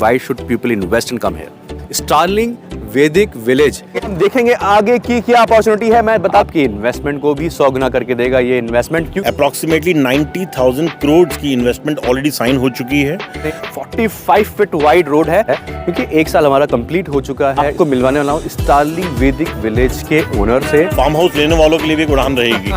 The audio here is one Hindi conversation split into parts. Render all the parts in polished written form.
Why should people invest and come here? Starling वैदिक विलेज, हम देखेंगे आगे की क्या अपॉर्चुनिटी है। मैं बता आपकी इन्वेस्टमेंट को भी 100 गुना करके देगा ये इन्वेस्टमेंट। क्यों? अप्रोक्सीमेटली 90,000 करोड़ की इन्वेस्टमेंट ऑलरेडी साइन हो चुकी है। 45 फीट वाइड रोड है, क्योंकि 1 साल हमारा कंप्लीट हो चुका है। आपको मिलवाने वाला हूँ स्टार्लिंग वैदिक विलेज के ओनर से। फार्म हाउस लेने वालों के लिए भी एक उड़ान रहेगी।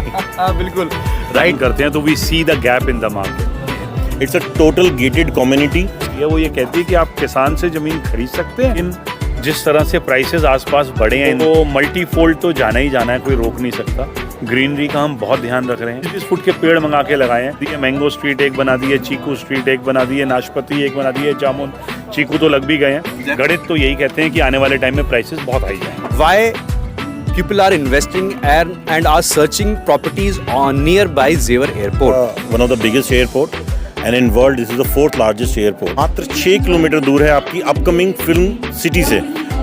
बिल्कुल राइट करते हैं तो we see the gap in the market. It's a total gated community. वो ये कहती है कि आप किसान से जमीन खरीद सकते हैं। इन जिस तरह से प्राइसेस आसपास बढ़े हैं तो मल्टीफोल्ड तो जाना ही जाना है, कोई रोक नहीं सकता। ग्रीनरी का हम बहुत ध्यान रख रहे हैं। 20 फुट के पेड़ मंगा के लगाए हैं। ये मैंगो स्ट्रीट एक बना दी है, चीकू स्ट्रीट एक बना दी है, नाशपाती एक बना दी है, जामुन चीकू तो लग भी गए हैं। गणित तो यही कहते हैं कि आने वाले टाइम में प्राइसेस बहुत हाई जाएंगे। Why people are investing and are searching properties on nearby Zevar Airport? One of the biggest airport and in world this is the 4th largest airport. मात्र 6 किलोमीटर दूर है आपकी अपकमिंग फिल्म सिटी से।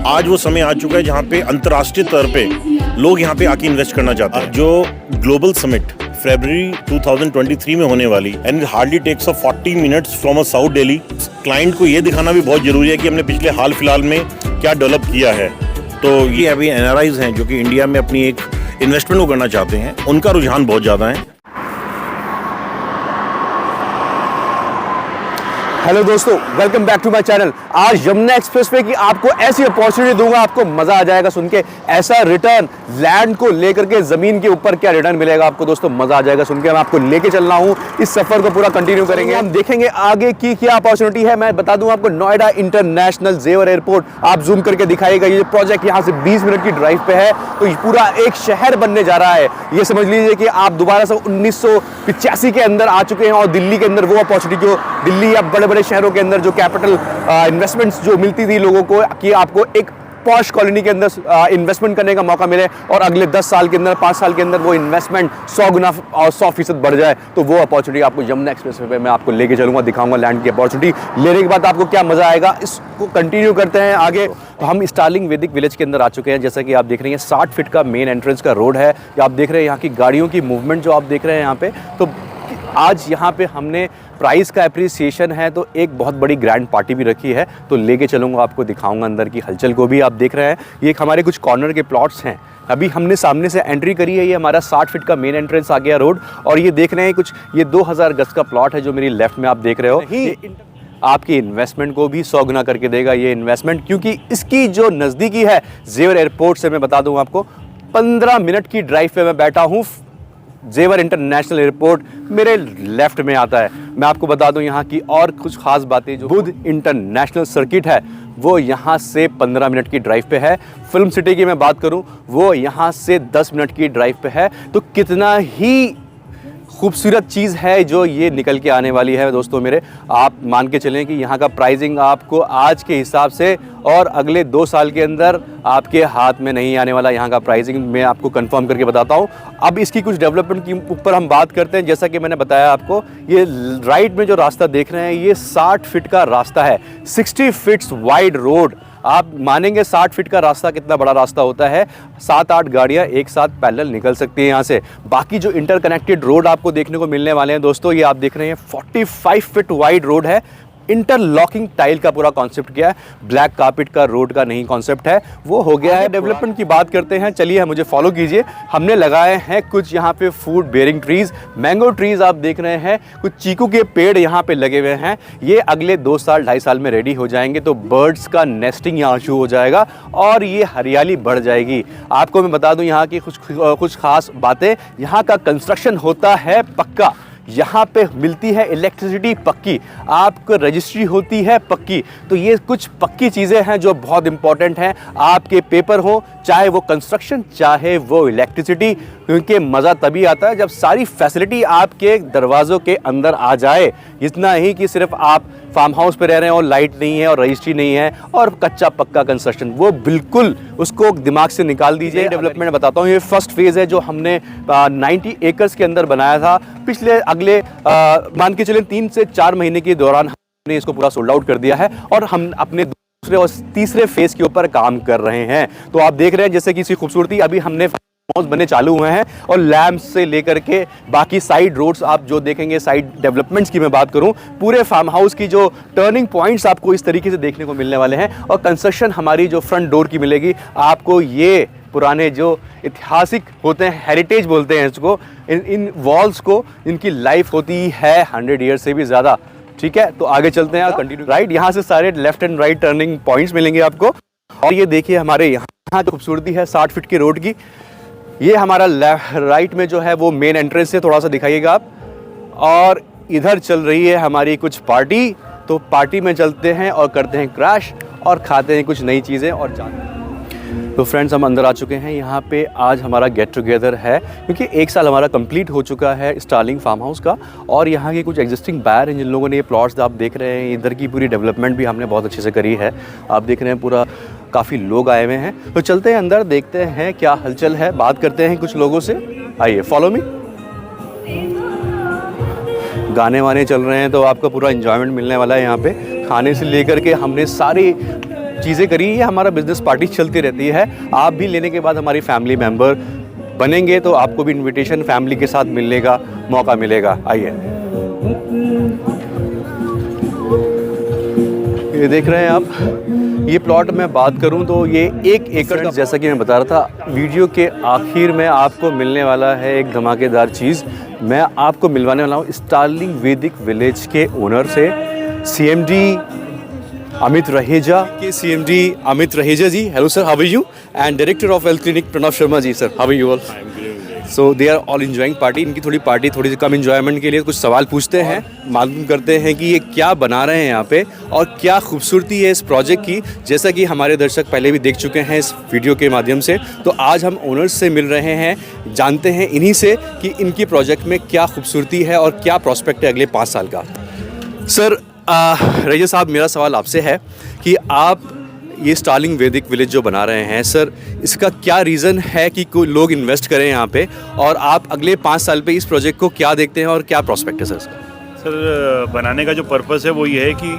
आज वो समय आ चुका है जहाँ पे अंतर्राष्ट्रीय स्तर पे लोग यहाँ पे आके इन्वेस्ट करना चाहते हैं। जो ग्लोबल समिट फरवरी 2023 में होने वाली and hardly takes 40 minutes from a south Delhi. Client को ये दिखाना भी बहुत जरूरी है कि हमने पिछले हाल फिलहाल में क्या डेवलप किया है। तो ये अभी एनआरआईज हैं जो कि इंडिया में अपनी एक इन्वेस्टमेंट को करना चाहते हैं, उनका रुझान बहुत ज़्यादा है। हेलो दोस्तों, welcome back to my channel. आज यमुना एक्सप्रेस पे की आपको ऐसी अपॉर्चुनिटी दूंगा, आपको मजा आ जाएगा सुन के। ऐसा रिटर्न लैंड को लेकर के जमीन के ऊपर क्या रिटर्न मिलेगा आपको दोस्तों, मजा आ जाएगा सुन के। मैं आपको लेके चल रहा हूँ, इस सफर को पूरा कंटिन्यू करेंगे। हम देखेंगे आगे की क्या अपॉर्चुनिटी है। मैं बता दूं आपको, नोएडा इंटरनेशनल जेवर एयरपोर्ट आप जूम करके दिखाएगा। ये प्रोजेक्ट यहाँ से 20 मिनट की ड्राइव पे है, तो ये पूरा एक शहर बनने जा रहा है। ये समझ लीजिए कि आप दोबारा से 1985 के अंदर आ चुके हैं और दिल्ली के अंदर वो अपॉर्चुनिटी जो दिल्ली या बड़े बड़े शहरों के अंदर जो कैपिटल इन्वेस्टमेंट्स जो मिलती थी लोगों को कि आपको एक पॉश कॉलोनी के अंदर इन्वेस्टमेंट करने का मौका मिले और अगले 10 साल के अंदर 5 साल के अंदर वो इन्वेस्टमेंट 100 गुना और 100% बढ़ जाए, तो वो अपॉर्चुनिटी आपको यमुना एक्सप्रेस पे मैं आपको लेके चलूंगा, दिखाऊंगा लैंड की अपॉर्चुनिटी। लेने के बाद आपको क्या मजा आएगा, इसको कंटिन्यू करते हैं आगे। तो हम स्टार्लिंग वैदिक विलेज के अंदर आ चुके हैं। जैसा कि आप देख रहे हैं 60 फीट का मेन एंट्रेंस का रोड है। आप देख रहे हैं यहाँ की गाड़ियों की मूवमेंट जो आप देख रहे हैं यहाँ पे। तो आज यहाँ पे हमने प्राइस का एप्रिसिएशन है, तो एक बहुत बड़ी ग्रैंड पार्टी भी रखी है, तो लेके चलूँगा, आपको दिखाऊंगा अंदर की हलचल को भी। आप देख रहे हैं ये हमारे कुछ कॉर्नर के प्लॉट्स हैं। अभी हमने सामने से एंट्री करी है, ये हमारा 60 फीट का मेन एंट्रेंस आ गया रोड। और ये देख रहे हैं कुछ ये 2000 गज का प्लॉट है जो मेरी लेफ्ट में आप देख रहे हो। आपकी इन्वेस्टमेंट को भी 100 गुना करके देगा ये इन्वेस्टमेंट, क्योंकि इसकी जो नज़दीकी है जेवर एयरपोर्ट से, मैं बता दूँ आपको 15 मिनट की ड्राइव पे मैं बैठा हूँ। जेवर इंटरनेशनल एयरपोर्ट मेरे लेफ्ट में आता है। मैं आपको बता दूं यहाँ की और कुछ खास बातें, जो बुध इंटरनेशनल सर्किट है वो यहाँ से 15 मिनट की ड्राइव पे है। फिल्म सिटी की मैं बात करूँ वो यहाँ से 10 मिनट की ड्राइव पे है। तो कितना ही खूबसूरत चीज़ है जो ये निकल के आने वाली है दोस्तों मेरे। आप मान के चलें कि यहाँ का प्राइसिंग आपको आज के हिसाब से और अगले 2 साल के अंदर आपके हाथ में नहीं आने वाला। यहाँ का प्राइसिंग मैं आपको कंफर्म करके बताता हूँ। अब इसकी कुछ डेवलपमेंट के ऊपर हम बात करते हैं। जैसा कि मैंने बताया आपको, ये राइट में जो रास्ता देख रहे हैं ये 60 फीट का रास्ता है, 60 फीट्स वाइड रोड। आप मानेंगे 60 फीट का रास्ता कितना बड़ा रास्ता होता है। 7-8 गाड़ियां एक साथ पैरेलल निकल सकती हैं यहाँ से। बाकी जो इंटरकनेक्टेड रोड आपको देखने को मिलने वाले हैं दोस्तों, ये आप देख रहे हैं 45 फीट वाइड रोड है। इंटरलॉकिंग टाइल का पूरा कॉन्सेप्ट किया है, ब्लैक कार्पेट का रोड का नहीं कॉन्सेप्ट है, वो हो गया है। डेवलपमेंट की बात करते हैं, चलिए मुझे फॉलो कीजिए। हमने लगाए हैं कुछ यहाँ पे food bearing trees, mango trees आप देख रहे हैं, कुछ चीकू के पेड़ यहाँ पे लगे हुए हैं। ये अगले 2 साल 2.5 साल में रेडी हो जाएंगे, तो बर्ड्स का नेस्टिंग यहाँ शुरू हो जाएगा और ये हरियाली बढ़ जाएगी। आपको मैं बता दूँ यहाँ की कुछ खास बातें। यहाँ का कंस्ट्रक्शन होता है पक्का, यहाँ पे मिलती है इलेक्ट्रिसिटी पक्की, आपको रजिस्ट्री होती है पक्की। तो ये कुछ पक्की चीज़ें हैं जो बहुत इंपॉर्टेंट हैं। आपके पेपर हो, चाहे वो कंस्ट्रक्शन चाहे वो इलेक्ट्रिसिटी, क्योंकि मज़ा तभी आता है जब सारी फैसिलिटी आपके दरवाज़ों के अंदर आ जाए। इतना ही कि सिर्फ आप फार्म हाउस पे रह रहे हैं और लाइट नहीं है और रजिस्ट्री नहीं है और कच्चा पक्का कंस्ट्रक्शन, वो बिल्कुल उसको दिमाग से निकाल दीजिए। डेवलपमेंट बताता हूँ, ये फर्स्ट फेज़ है जो हमने 90 एकर्स के अंदर बनाया था। पिछले अगले मान के चलें 3 से 4 महीने के दौरान हमने इसको पूरा सोल्ड आउट कर दिया है और हम अपने दूसरे और तीसरे फेज़ के ऊपर काम कर रहे हैं। तो आप देख रहे हैं जैसे कि इसकी खूबसूरती, अभी हमने हाउस बनने चालू हुए हैं और लैम्प्स से लेकर के बाकी साइड रोड्स आप जो देखेंगे, साइड डेवलपमेंट्स की मैं बात करूं, पूरे फार्म हाउस की जो टर्निंग पॉइंट्स आपको इस तरीके से देखने को मिलने वाले हैं। और कंस्ट्रक्शन हमारी जो फ्रंट डोर की मिलेगी आपको, ये पुराने जो ऐतिहासिक होते हैं, हेरिटेज बोलते हैं इसको, इन वॉल्स को, इनकी लाइफ होती है 100 ईयर से भी ज़्यादा। ठीक है, तो आगे चलते हैं, कंटिन्यू। राइट, यहाँ से सारे left and right turning points मिलेंगे आपको। और ये देखिए हमारे यहाँ जो खूबसूरती है 60 फीट की रोड की, ये हमारा राइट में जो है वो मेन एंट्रेंस है, थोड़ा सा दिखाइएगा आप। और इधर चल रही है हमारी कुछ पार्टी, तो पार्टी में चलते हैं और करते हैं क्रैश और खाते हैं कुछ नई चीज़ें और जानते हैं। तो फ्रेंड्स, हम अंदर आ चुके हैं। यहाँ पे आज हमारा गेट टुगेदर है क्योंकि 1 साल हमारा कंप्लीट हो चुका है स्टार्लिंग फार्म हाउस का। और यहाँ के कुछ एग्जिस्टिंग बायर हैं जिन लोगों ने ये प्लॉट्स आप देख रहे हैं, इधर की पूरी डेवलपमेंट भी हमने बहुत अच्छे से करी है। आप देख रहे हैं पूरा काफ़ी लोग आए हुए हैं। तो चलते हैं अंदर, देखते हैं क्या हलचल है, बात करते हैं कुछ लोगों से। आइए, फॉलो मी। गाने वाने चल रहे हैं तो आपका पूरा एंजॉयमेंट मिलने वाला है यहाँ पे। खाने से लेकर के हमने सारी चीज़ें करी है। हमारा बिजनेस पार्टी चलती रहती है। आप भी लेने के बाद हमारी फैमिली मेम्बर बनेंगे तो आपको भी इनविटेशन फैमिली के साथ मिलने का मौका मिलेगा। आइए, ये देख रहे हैं आप, ये प्लॉट में बात करूं तो ये 1 एकड़ का, जैसा कि मैं बता रहा था, वीडियो के आखिर में आपको मिलने वाला है एक धमाकेदार चीज़। मैं आपको मिलवाने वाला हूँ स्टार्लिंग वैदिक विलेज के ओनर से, CMD अमित रहेजा के। CMD Amit Raheja ji, hello sir, how are you? And director of health clinic Pranav Sharma ji, sir, how are you all? So they are all enjoying party. इनकी पार्टी थोड़ी सी कम एंजॉयमेंट के लिए कुछ सवाल पूछते हैं, मालूम करते हैं कि ये क्या बना रहे हैं यहाँ पे और क्या खूबसूरती है इस प्रोजेक्ट की। जैसा कि हमारे दर्शक पहले भी देख चुके हैं इस वीडियो के माध्यम से, तो आज हम ओनर्स से मिल रहे हैं, जानते हैं इन्हीं से कि इनकी प्रोजेक्ट में क्या खूबसूरती है और क्या प्रॉस्पेक्ट है अगले 5 साल का। सर रैजा साहब, मेरा सवाल आपसे है कि आप ये स्टार्लिंग वैदिक विलेज जो बना रहे हैं, सर इसका क्या रीज़न है कि कोई लोग इन्वेस्ट करें यहाँ पे, और आप अगले 5 साल पे इस प्रोजेक्ट को क्या देखते हैं और क्या प्रॉस्पेक्ट है सर इसका? सर, बनाने का जो पर्पस है वो ये है कि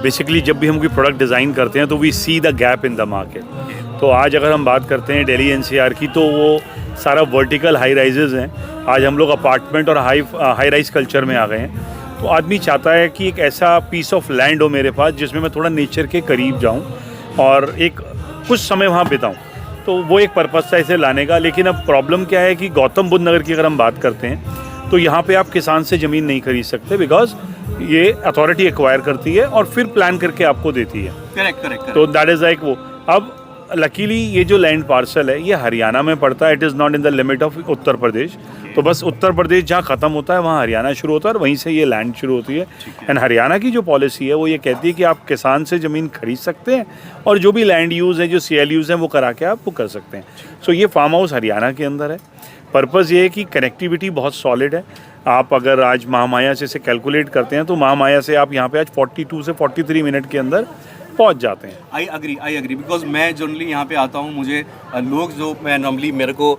बेसिकली जब भी हम कोई प्रोडक्ट डिज़ाइन करते हैं तो we see the gap in the market. तो आज अगर हम बात करते हैं दिल्ली NCR की, तो वो सारा वर्टिकल हाई राइजेज़ हैं। आज हम लोग अपार्टमेंट और हाई राइज कल्चर में आ गए हैं। तो आदमी चाहता है कि एक ऐसा पीस ऑफ लैंड हो मेरे पास जिसमें मैं थोड़ा नेचर के करीब जाऊं और एक कुछ समय वहाँ बिताऊं। तो वो एक पर्पस था इसे लाने का। लेकिन अब प्रॉब्लम क्या है कि गौतम बुद्ध नगर की अगर हम बात करते हैं तो यहाँ पे आप किसान से ज़मीन नहीं खरीद सकते, बिकॉज ये अथॉरिटी एक्वायर करती है और फिर प्लान करके आपको देती है। करेक्ट। तो दैट इज़ लाइक वो। अब लकीली ये जो लैंड पार्सल है ये हरियाणा में पड़ता है। It is not in the limit of Uttar Pradesh. तो बस उत्तर प्रदेश जहाँ ख़त्म होता है वहाँ हरियाणा शुरू होता है और वहीं से ये लैंड शुरू होती है। एंड हरियाणा की जो पॉलिसी है वो ये कहती है कि आप किसान से ज़मीन खरीद सकते हैं और जो भी लैंड यूज़ है, जो CL यूज़ है, वो करा के आप वो कर सकते हैं। सो ये फार्म हाउस हरियाणा के अंदर है। पर्पज़ ये है कि कनेक्टिविटी बहुत सॉलिड है। आप अगर आज महामाया से कैलकुलेट करते हैं तो महामाया से आप यहाँ पे आज 42 से 43 मिनट के अंदर पहुंच जाते हैं। आई अग्री बिकॉज मैं जनरली यहाँ पे आता हूँ, मुझे लोग जो मैं नॉर्मली मेरे को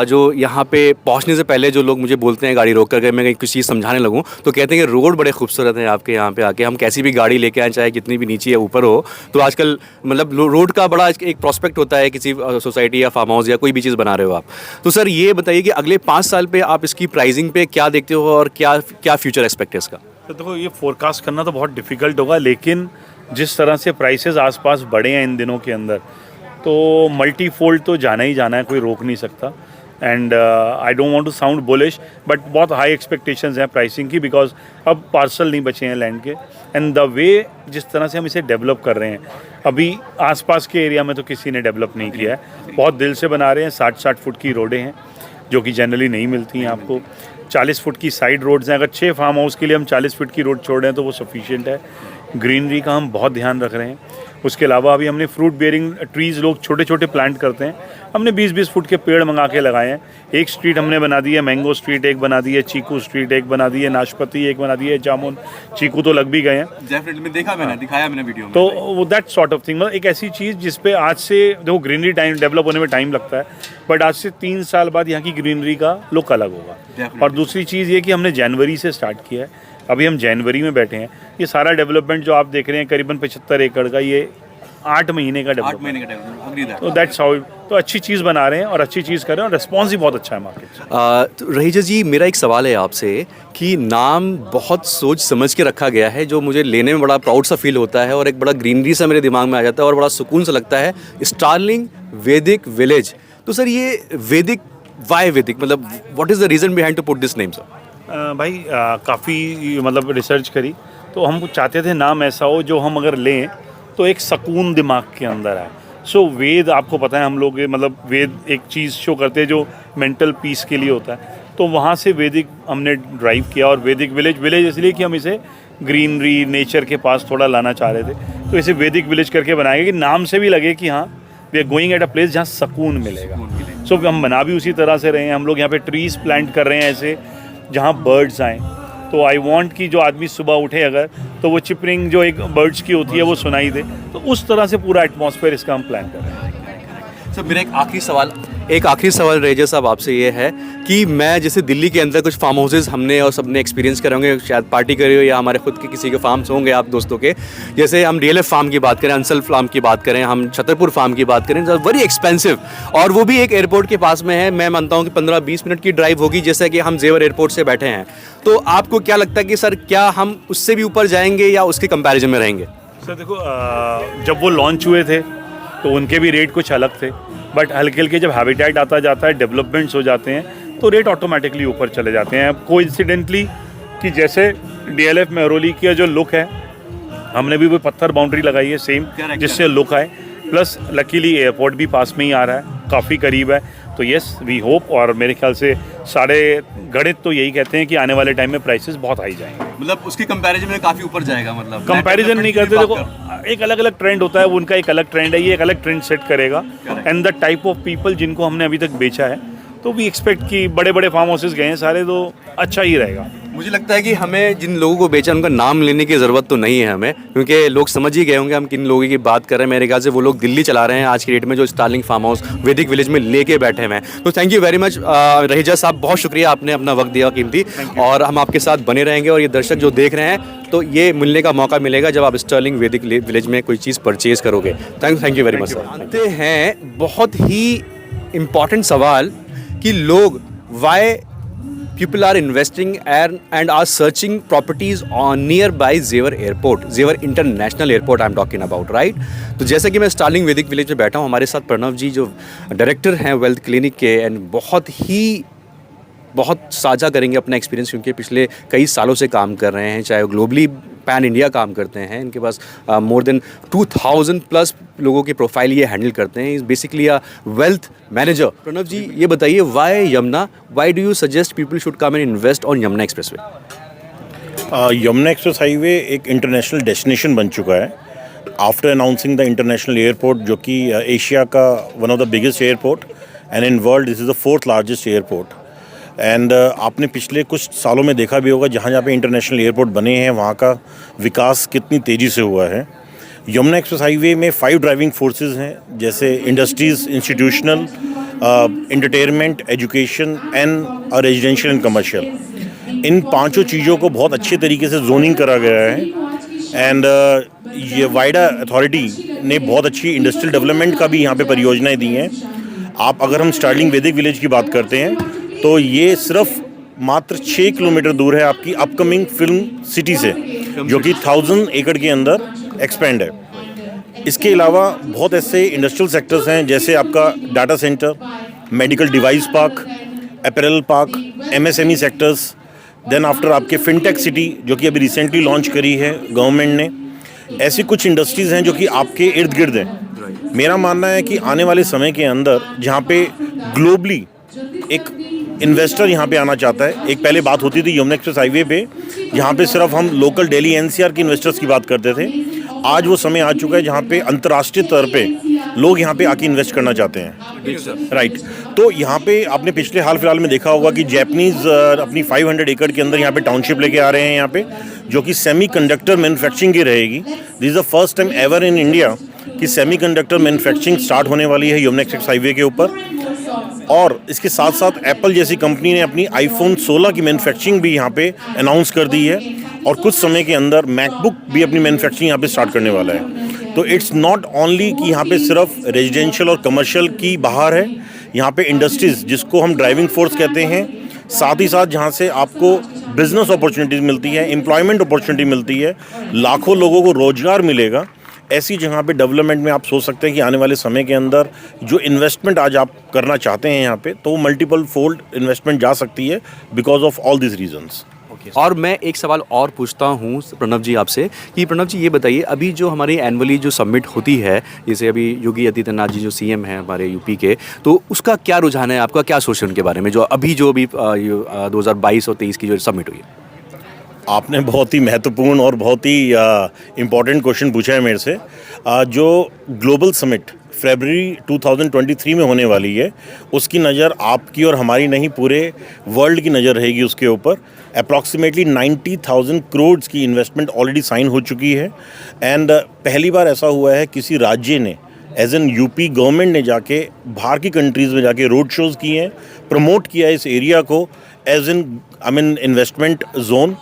जो यहाँ पे पहुँचने से पहले जो लोग मुझे बोलते हैं गाड़ी रोक करके मैं कुछ चीज़ समझाने लगूँ, तो कहते हैं कि रोड बड़े खूबसूरत हैं आपके यहाँ पे आके। हम कैसी भी गाड़ी लेके आए, चाहे कितनी भी नीचे या ऊपर हो, तो आजकल मतलब रोड का बड़ा एक प्रॉस्पेक्ट होता है किसी सोसाइटी या फार्म हाउस या कोई भी चीज़ बना रहे हो आप। तो सर ये बताइए कि अगले 5 साल पे आप इसकी प्राइसिंग पे क्या देखते हो और क्या फ्यूचर एक्सपेक्ट है इसका? तो देखो, ये फोरकास्ट करना तो बहुत डिफ़िकल्ट होगा, लेकिन जिस तरह से प्राइसेस आसपास बढ़े हैं इन दिनों के अंदर, तो मल्टीफोल्ड तो जाना ही जाना है, कोई रोक नहीं सकता। And I don't want to sound bullish, but बहुत हाई एक्सपेक्टेशंस हैं प्राइसिंग की, बिकॉज अब पार्सल नहीं बचे हैं लैंड के। एंड द वे जिस तरह से हम इसे डेवलप कर रहे हैं, अभी आसपास के एरिया में तो किसी ने डेवलप नहीं किया है। बहुत दिल से बना रहे हैं। 60-60 फुट की रोडें हैं जो कि जनरली नहीं मिलती हैं आपको। 40 फुट की साइड रोड्स हैं। अगर 6 फार्म हाउस के लिए हम 40 फुट की रोड छोड़ रहे हैं तो वो सफिशिएंट है। ग्रीनरी का हम बहुत ध्यान रख रहे हैं। उसके अलावा अभी हमने फ्रूट बेयरिंग ट्रीज़, लोग छोटे छोटे प्लांट करते हैं, हमने 20-20 फुट के पेड़ मंगा के लगाए हैं। एक स्ट्रीट हमने बना दी है मैंगो स्ट्रीट, एक बना दी है चीकू स्ट्रीट, एक बना दी है नाशपाती, एक बना दी है जामुन। चीकू तो लग भी गए हैं, डेफिनेटली देखा मैंने, दिखाया मैंने वीडियो में। तो वो दैट सॉर्ट ऑफ थिंग, मतलब एक ऐसी चीज़ जिस पे आज से देखो ग्रीनरी टाइम डेवलप होने में टाइम लगता है, बट आज से 3 साल बाद यहाँ की ग्रीनरी का लुक अलग होगा। और दूसरी चीज़ ये कि हमने जनवरी से स्टार्ट किया है। अभी हम जनवरी में बैठे हैं। ये सारा डेवलपमेंट जो आप देख रहे हैं करीबन 75 एकड़ का, ये 8 महीने का 8 डेवलपमेंट। महीने का टाइम अग्री दैट। तो दैट्स हाउ। तो अच्छी चीज़ बना रहे हैं और अच्छी चीज़ कर रहे हैं और रिस्पॉन्स भी बहुत अच्छा है मार्केट से। तो रहीजा जी, मेरा एक सवाल है आपसे कि नाम बहुत सोच समझ के रखा गया है, जो मुझे लेने में बड़ा प्राउड सा फील होता है और एक बड़ा ग्रीनरी सा मेरे दिमाग में आ जाता है और बड़ा सुकून सा लगता है, स्टारलिंग वैदिक विलेज। तो सर ये वैदिक, वाई वैदिक, मतलब what is the reason behind to put this name sir? भाई काफ़ी मतलब रिसर्च करी तो हम चाहते थे नाम ऐसा हो जो हम अगर लें तो एक सुकून दिमाग के अंदर आए। सो वेद, आपको पता है हम लोग मतलब वेद एक चीज़ शो करते हैं जो मेंटल पीस के लिए होता है, तो वहाँ से वैदिक हमने ड्राइव किया। और वैदिक विलेज इसलिए कि हम इसे ग्रीनरी नेचर के पास थोड़ा लाना चाह रहे थे, तो इसे वैदिक विलेज करके बनाएंगे कि नाम से भी लगे कि हाँ we are going at a place जहाँ सुकून मिलेगा। सो हम बना भी उसी तरह से रहे हैं। हम लोग यहाँ पे ट्रीज़ प्लांट कर रहे हैं ऐसे जहाँ बर्ड्स आएँ। तो आई वांट कि जो आदमी सुबह उठे अगर तो वो चिपरिंग जो एक बर्ड्स की होती है वो सुनाई दे, तो उस तरह से पूरा एटमॉस्फेयर इसका हम प्लान कर रहे हैं। सर मेरा एक आखिरी सवाल रहीजा साहब आपसे ये है कि मैं जैसे दिल्ली के अंदर कुछ फार्म हाउसेज हमने और सबने एक्सपीरियंस करे होंगे, शायद पार्टी करे हो या हमारे खुद के किसी के फार्म्स होंगे आप दोस्तों के, जैसे हम DLF फार्म की बात करें, अंसल फार्म की बात करें, हम छतरपुर फार्म की बात करें, वेरी एक्सपेंसिव, और वो भी एक एयरपोर्ट के पास में है। मैं मानता हूँ कि 15-20 मिनट की ड्राइव होगी, जैसे कि हम जेवर एयरपोर्ट से बैठे हैं। तो आपको क्या लगता है कि सर क्या हम उससे भी ऊपर जाएंगे या उसके कंपैरिजन में रहेंगे? सर देखो, जब वो लॉन्च हुए थे तो उनके भी रेट कुछ अलग थे, बट हल्के हल्के जब हैबिटेट आता जाता है, डेवलपमेंट्स हो जाते हैं, तो रेट ऑटोमेटिकली ऊपर चले जाते हैं। कोइंसिडेंटली कि जैसे DLF मेहरौली की जो लुक है, हमने भी वो पत्थर बाउंड्री लगाई है सेम, जिससे लुक आए, प्लस लकीली एयरपोर्ट भी पास में ही आ रहा है, काफ़ी करीब है। तो येस वी होप, और मेरे ख्याल से सारे गणित तो यही कहते हैं कि आने वाले टाइम में प्राइसेस बहुत हाई जाएंगे। मतलब उसके कंपैरिजन में काफ़ी ऊपर जाएगा, मतलब कंपैरिजन नहीं करते। देखो एक अलग अलग ट्रेंड होता है, उनका एक अलग ट्रेंड है, ये एक अलग ट्रेंड सेट करेगा। And the type of people जिनको हमने अभी तक बेचा है, तो वी एक्सपेक्ट कि बड़े बड़े फार्म हाउसेस गए हैं सारे, तो अच्छा ही रहेगा। मुझे लगता है कि हमें जिन लोगों को बेचा उनका नाम लेने की ज़रूरत तो नहीं है हमें, क्योंकि लोग समझ ही गए होंगे हम किन लोगों की बात कर रहे हैं। मेरे ख्याल से वो लोग दिल्ली चला रहे हैं आज की डेट में, जो स्टारलिंग फार्म हाउस वैदिक विलेज में लेके बैठे हुए हैं। तो थैंक यू वेरी मच रहीजा साहब, बहुत शुक्रिया, आपने अपना वक्त दिया कीमती, और हम आपके साथ बने रहेंगे। और ये दर्शक जो देख रहे हैं, तो ये मिलने का मौका मिलेगा जब आप स्टारलिंग वैदिक विलेज में कोई चीज़ परचेज करोगे। Thank you very much sir. जानते हैं बहुत ही इम्पॉर्टेंट सवाल कि लोग Y people are investing and are searching properties on nearby Zevar Airport, Zevar International Airport I'm talking about, right? तो जैसे कि मैं स्टारलिंग वैदिक विलेज में बैठा हूँ, हमारे साथ प्रणव जी जो डायरेक्टर हैं वेल्थ क्लिनिक के, एंड बहुत साझा करेंगे अपना एक्सपीरियंस, क्योंकि पिछले कई सालों से काम कर रहे हैं, चाहे वो ग्लोबली पैन इंडिया काम करते हैं। इनके पास मोर देन 2000 प्लस लोगों की प्रोफाइल ये हैंडल करते हैं। Is basically a wealth manager. Pranav ji ये बताइए, why Yamuna, why do you suggest people should come and invest on Yamuna expressway? Yamuna express highway एक इंटरनेशनल डेस्टिनेशन बन चुका है after announcing the international airport, जो कि एशिया का one of the biggest airport and in world this is the 4th largest airport. And आपने पिछले कुछ सालों में देखा भी होगा, जहाँ जहाँ पे इंटरनेशनल एयरपोर्ट बने हैं वहाँ का विकास कितनी तेज़ी से हुआ है। यमुना एक्सप्रेस हाईवे में 5 ड्राइविंग फोर्सेस हैं, जैसे industries, institutional, entertainment, education and residential and commercial. इन 5 चीज़ों को बहुत अच्छे तरीके से जोनिंग करा गया है। एंड ये वाइडा अथॉरिटी ने बहुत अच्छी इंडस्ट्रियल डेवलपमेंट का भी यहाँ पे परियोजनाएँ दी हैं। आप अगर हम स्टारलिंग वैदिक विलेज की बात करते हैं, तो ये सिर्फ मात्र 6 किलोमीटर दूर है आपकी अपकमिंग फिल्म सिटी से, जो कि 1000 एकड़ के अंदर एक्सपेंड है। इसके अलावा बहुत ऐसे इंडस्ट्रियल सेक्टर्स हैं, जैसे आपका data centre, medical device park, apparel park, MSME sectors, then after आपके फिनटेक सिटी, जो कि अभी रिसेंटली लॉन्च करी है गवर्नमेंट ने। ऐसी कुछ इंडस्ट्रीज़ हैं जो कि आपके इर्द गिर्द हैं। मेरा मानना है कि आने वाले समय के अंदर जहाँ पे ग्लोबली एक इन्वेस्टर यहाँ पे आना चाहता है, एक पहले बात होती थी यमुना एक्सप्रेस हाईवे पे जहाँ पे सिर्फ हम लोकल दिल्ली NCR के इन्वेस्टर्स की बात करते थे, आज वो समय आ चुका है जहाँ पे अंतर्राष्ट्रीय स्तर पे लोग यहाँ पे आके इन्वेस्ट करना चाहते हैं, राइट। तो यहाँ पे आपने पिछले हाल फिलहाल में देखा होगा कि जैपनीज़ अपनी 500 एकड़ के अंदर यहाँ पे टाउनशिप लेके आ रहे हैं यहाँ पे, जो कि सेमीकंडक्टर मैन्युफैक्चरिंग की रहेगी। This is the first time ever in India कि सेमीकंडक्टर मैन्युफैक्चरिंग स्टार्ट होने वाली है यमुना एक्सप्रेस हाईवे के ऊपर। और इसके साथ साथ एप्पल जैसी कंपनी ने अपनी iPhone 16 की मैन्युफैक्चरिंग भी यहाँ पे अनाउंस कर दी है, और कुछ समय के अंदर मैकबुक भी अपनी मैन्युफैक्चरिंग यहाँ पे स्टार्ट करने वाला है। तो इट्स नॉट ओनली कि यहाँ पे सिर्फ रेजिडेंशियल और कमर्शियल की बाहर है, यहाँ पे इंडस्ट्रीज़ जिसको हम ड्राइविंग फोर्स कहते हैं, साथ ही साथ जहाँ से आपको बिजनेस अपॉर्चुनिटीज़ मिलती है, एम्प्लॉयमेंट अपॉर्चुनिटी मिलती है, लाखों लोगों को रोजगार मिलेगा। ऐसी जगह पे डेवलपमेंट में आप सोच सकते हैं कि आने वाले समय के अंदर जो इन्वेस्टमेंट आज आप करना चाहते हैं यहाँ पे, तो वो मल्टीपल फोल्ड इन्वेस्टमेंट जा सकती है because of all this reasons. और मैं एक सवाल और पूछता हूँ प्रणव जी आपसे कि प्रणव जी ये बताइए, अभी जो हमारी एनुअली जो समिट होती है, जैसे अभी योगी आदित्यनाथ जी जो सीएम हैं हमारे यूपी के, तो उसका क्या रुझान है, आपका क्या सोच है उनके बारे में, जो अभी 2022 और 23 की जो समिट हुई है? आपने बहुत ही महत्वपूर्ण और बहुत ही इम्पॉर्टेंट क्वेश्चन पूछा है मेरे से। जो ग्लोबल समिट फरवरी 2023 में होने वाली है, उसकी नज़र आपकी और हमारी नहीं, पूरे वर्ल्ड की नज़र रहेगी उसके ऊपर। अप्रॉक्सीमेटली 90,000 करोड़ की इन्वेस्टमेंट ऑलरेडी साइन हो चुकी है। एंड पहली बार ऐसा हुआ है किसी राज्य ने, एज एन यूपी गवर्नमेंट ने जाके बाहर की कंट्रीज़ में जाके रोड शोज़ किए हैं, प्रमोट किया है इस एरिया को एज एन इन्वेस्टमेंट जोन।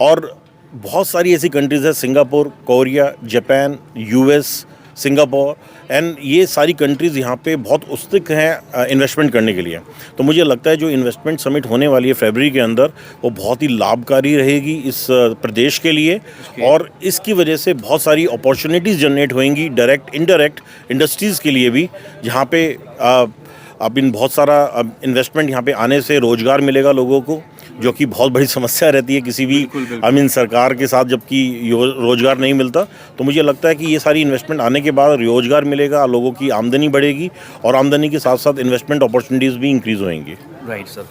और बहुत सारी ऐसी कंट्रीज़ है, Singapore, Korea, Japan, US, Singapore, and ये सारी कंट्रीज़ यहाँ पे बहुत उत्सुक हैं इन्वेस्टमेंट करने के लिए। तो मुझे लगता है जो इन्वेस्टमेंट समिट होने वाली है फरवरी के अंदर, वो बहुत ही लाभकारी रहेगी इस प्रदेश के लिए। और इसकी वजह से बहुत सारी अपॉर्चुनिटीज़ जनरेट होंगी, डायरेक्ट इनडायरेक्ट इंडस्ट्रीज़ के लिए भी, जहाँ पे अब इन बहुत सारा इन्वेस्टमेंट यहाँ पे आने से रोज़गार मिलेगा लोगों को, जो कि बहुत बड़ी समस्या रहती है किसी भी सरकार के साथ, जबकि रोज़गार नहीं मिलता। तो मुझे लगता है कि ये सारी इन्वेस्टमेंट आने के बाद रोज़गार मिलेगा, लोगों की आमदनी बढ़ेगी और आमदनी के साथ साथ इन्वेस्टमेंट अपॉर्चुनिटीज़ भी इंक्रीज़ होंगी। राइट सर,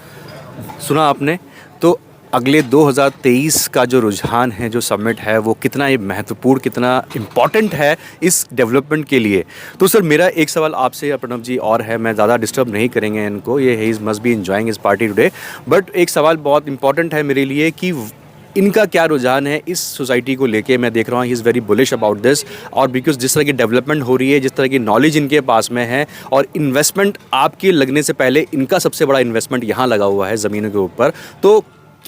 सुना आपने। तो अगले 2023 का जो रुझान है, जो समिट है, वो कितना ये महत्वपूर्ण, कितना इम्पॉर्टेंट है इस डेवलपमेंट के लिए। तो सर मेरा एक सवाल आपसे प्रणव जी और है, मैं ज़्यादा डिस्टर्ब नहीं करेंगे इनको, ये ही मस्ट बी एंजॉइंग इस पार्टी टुडे, बट एक सवाल बहुत इंपॉर्टेंट है मेरे लिए कि इनका क्या रुझान है इस सोसाइटी को लेके। मैं देख रहा हूँ he is very bullish about this, और बिकॉज जिस तरह की डेवलपमेंट हो रही है, जिस तरह की नॉलेज इनके पास में है, और इन्वेस्टमेंट आपके लगने से पहले इनका सबसे बड़ा इन्वेस्टमेंट यहाँ लगा हुआ है ज़मीनों के ऊपर, तो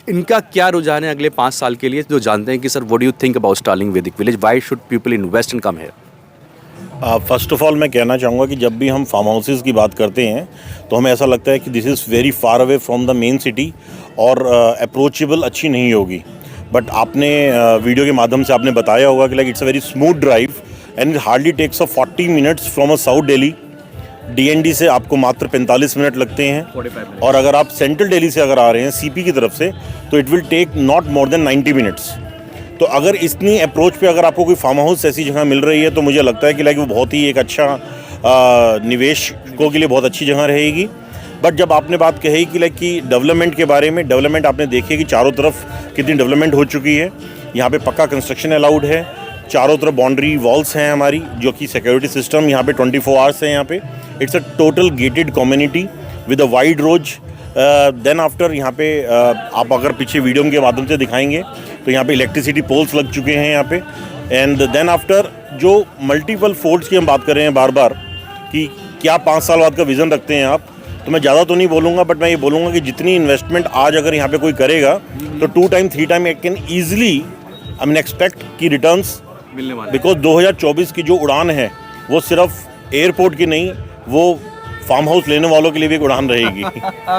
इनका क्या रुझान है अगले 5 साल के लिए, जो जानते हैं कि sir what do you think about starling Vedic village, why should people invest and come here? First of all मैं कहना चाहूँगा कि जब भी हम फार्म हाउसेज़ की बात करते हैं तो हमें ऐसा लगता है कि this is very far away from the main city और अप्रोचेबल अच्छी नहीं होगी। बट आपने वीडियो के माध्यम से आपने बताया होगा कि like it's a very smooth drive and it hardly takes 40 minutes from a south Delhi. DND से आपको मात्र 45 मिनट लगते हैं, और अगर आप सेंट्रल दिल्ली से अगर आ रहे हैं CP की तरफ से, तो it will take not more than 90 minutes. तो अगर इतनी अप्रोच पे अगर आपको कोई फार्म हाउस ऐसी जगह मिल रही है, तो मुझे लगता है कि लाइक वो बहुत ही एक अच्छा निवेशकों के लिए बहुत अच्छी जगह रहेगी। बट जब आपने बात कही कि लाइक कि डेवलपमेंट के बारे में, डेवलपमेंट आपने देखी कि चारों तरफ कितनी डेवलपमेंट हो चुकी है। यहाँ पे पक्का कंस्ट्रक्शन अलाउड है, चारों तरफ बाउंड्री वॉल्स हैं हमारी, जो कि सिक्योरिटी सिस्टम यहाँ पे 24 आवर्स है यहाँ पे। It's a total gated community with a wide road. Then after यहाँ पे आप अगर पीछे वीडियो के माध्यम से दिखाएंगे तो यहाँ पे इलेक्ट्रिसिटी पोल्स लग चुके हैं यहाँ पे। एंड देन आफ्टर जो मल्टीपल फोल्ड्स की हम बात कर रहे हैं बार बार कि क्या 5 साल बाद का विज़न रखते हैं आप, तो मैं ज़्यादा तो नहीं बोलूँगा, बट मैं ये बोलूँगा कि जितनी इन्वेस्टमेंट आज अगर यहाँ पे कोई करेगा तो 2 time 3 time it can easily expect की रिटर्न्स मिलने वाले, बिकॉज 2024 की जो उड़ान है वो सिर्फ एयरपोर्ट की नहीं, वो फार्म हाउस लेने वालों के लिए भी एक उड़ान रहेगी।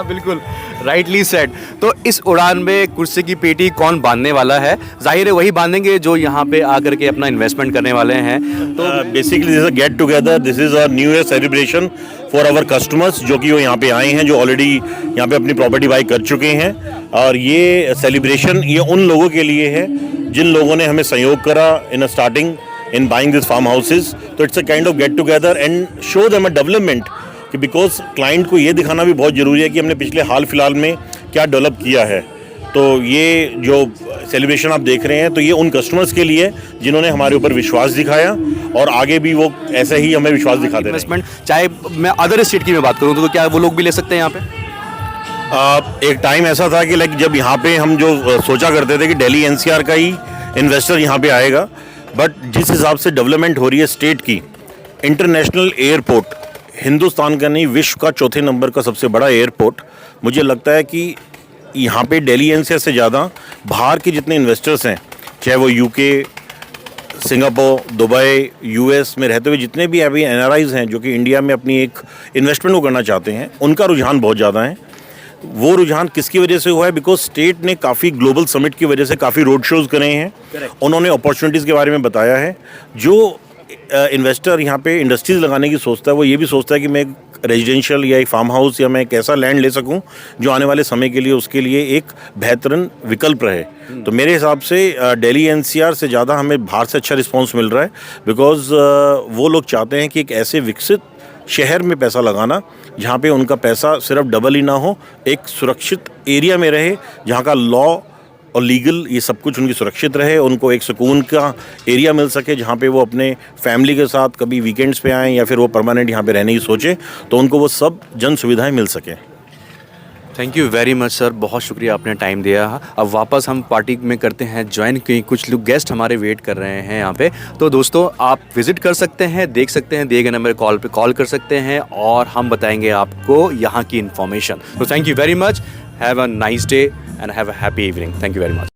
बिल्कुल राइटली सेड। तो इस उड़ान में कुर्सी की पेटी कौन बांधने वाला है? जाहिर है वही बांधेंगे जो यहाँ पे आकर के अपना इन्वेस्टमेंट करने वाले हैं। तो basically this is a get together, this is a new year celebration for our customers, जो कि वो यहाँ पे आए हैं, जो ऑलरेडी यहाँ पे अपनी प्रॉपर्टी बाई कर चुके हैं। और ये सेलिब्रेशन ये उन लोगों के लिए है जिन लोगों ने हमें सहयोग करा in starting in buying this farm houses. तो it's a kind of get together and show them a development, कि बिकॉज क्लाइंट को ये दिखाना भी बहुत ज़रूरी है कि हमने पिछले हाल फिलहाल में क्या डेवलप किया है। तो ये जो सेलिब्रेशन आप देख रहे हैं, तो ये उन कस्टमर्स के लिए जिन्होंने हमारे ऊपर विश्वास दिखाया, और आगे भी वो ऐसे ही हमें विश्वास दिखाते रहेंगे। इन्वेस्टमेंट चाहे मैं अदर स्टेट की मैं बात करूँ तो क्या वो लोग भी ले सकते हैं यहाँ पे? एक टाइम ऐसा था कि लाइक जब यहाँ पे हम जो सोचा करते थे कि दिल्ली NCR का ही इन्वेस्टर यहाँ पे आएगा, बट जिस हिसाब से डेवलपमेंट हो रही है स्टेट की, इंटरनेशनल एयरपोर्ट हिंदुस्तान का नहीं विश्व का 4थे नंबर का सबसे बड़ा एयरपोर्ट, मुझे लगता है कि यहाँ पे दिल्ली NCR से ज़्यादा बाहर के जितने इन्वेस्टर्स हैं, चाहे वो UK, सिंगापुर, दुबई, यूएस में रहते हुए जितने भी अभी एनआरआईज हैं जो कि इंडिया में अपनी एक इन्वेस्टमेंट को करना चाहते हैं, उनका रुझान बहुत ज़्यादा है। वो रुझान किसकी वजह से हुआ है? बिकॉज स्टेट ने काफ़ी ग्लोबल समिट की वजह से काफ़ी रोड शोज़ करे हैं। उन्होंने अपॉर्चुनिटीज़ के बारे में बताया है। जो इन्वेस्टर यहाँ पे इंडस्ट्रीज़ लगाने की सोचता है, वो ये भी सोचता है कि मैं एक रेजिडेंशियल या एक फार्म हाउस या मैं एक ऐसा लैंड ले सकूं जो आने वाले समय के लिए उसके लिए एक बेहतरीन विकल्प रहे। तो मेरे हिसाब से दिल्ली एनसीआर से ज़्यादा हमें बाहर से अच्छा रिस्पांस मिल रहा है, बिकॉज वो लोग चाहते हैं कि एक ऐसे विकसित शहर में पैसा लगाना जहाँ पे उनका पैसा सिर्फ डबल ही ना हो, एक सुरक्षित एरिया में रहे जहाँ का लॉ और लीगल ये सब कुछ उनकी सुरक्षित रहे, उनको एक सुकून का एरिया मिल सके जहाँ पे वो अपने फैमिली के साथ कभी वीकेंड्स पे आएँ या फिर वो परमानेंट यहाँ पे रहने की सोचें, तो उनको वो सब जन सुविधाएं मिल सकें। Thank you very much sir, बहुत शुक्रिया आपने टाइम दिया। अब वापस हम पार्टी में करते हैं ज्वाइन, क्योंकि कुछ लोग गेस्ट हमारे वेट कर रहे हैं यहाँ पे। तो दोस्तों आप विजिट कर सकते हैं, देख सकते हैं, दिए गए नंबर कॉल पे कॉल कर सकते हैं और हम बताएंगे आपको यहाँ की इन्फॉर्मेशन। तो thank you very much, have a nice day and have a happy evening. Thank you very much.